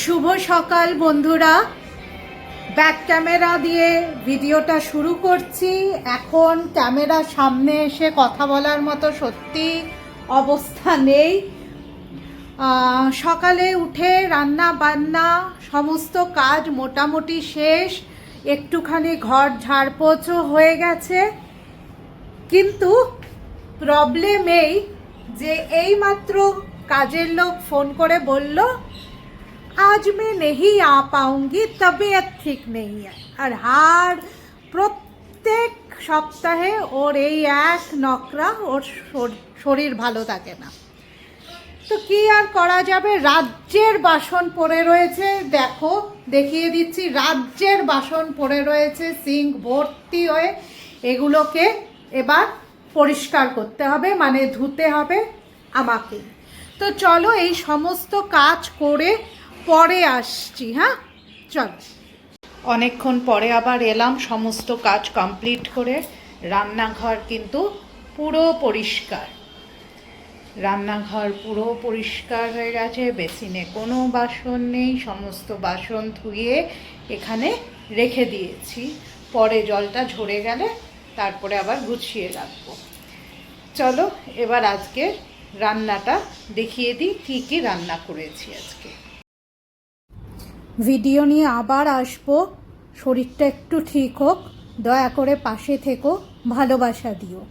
শুভ সকাল বন্ধুরা, back camera দিয়ে ভিডিওটা শুরু করছি। এখন ক্যামেরার সামনে এসে কথা বলার মতো সত্যি অবস্থা নেই। সকালে উঠে রান্না বান্না সমস্ত কাজ মোটামুটি শেষ, একটুখানি ঘর ঝাড়পোছও হয়ে গেছে, কিন্তু প্রবলেম এই যে এইমাত্র কাজের লোক ফোন করে বলল आज मैं नहीं आ पाऊंगी, तबीयत ठीक नहीं है। আর প্রত্যেক সপ্তাহে ওর এই এক নকরা, ওর শরীর ভালো থাকে না। তো কি আর করা যাবে, রাজ্যের বাসন পড়ে রয়েছে, দেখো দেখিয়ে দিচ্ছি, রাজ্যের বাসন পড়ে রয়েছে সিঙ্ক ভর্তি হয়ে। এগুলোকে এবার পরিষ্কার করতে হবে, মানে ধুতে হবে আমাকে। তো চলো এই সমস্ত কাজ করে পরে আসছি। হ্যাঁ চল। অনেকক্ষণ পরে আবার এলাম সমস্ত কাজ কমপ্লিট করে। রান্নাঘর কিন্তু পুরো পরিষ্কার, রান্নাঘর পুরো পরিষ্কার হয়ে গেছে, বেসিনে কোনো বাসন নেই, সমস্ত বাসন ধুয়ে এখানে রেখে দিয়েছি। পরে জলটা ঝরে গেলে তারপরে আবার গুছিয়ে রাখবো। চলো এবার আজকে রান্নাটা দেখিয়ে দিই, কী কী রান্না করেছি আজকে। ভিডিও নিয়ে আবার আসবো, শরীরটা একটু ঠিক হোক, দয়া করে পাশে থেকো, ভালোবাসা দিও।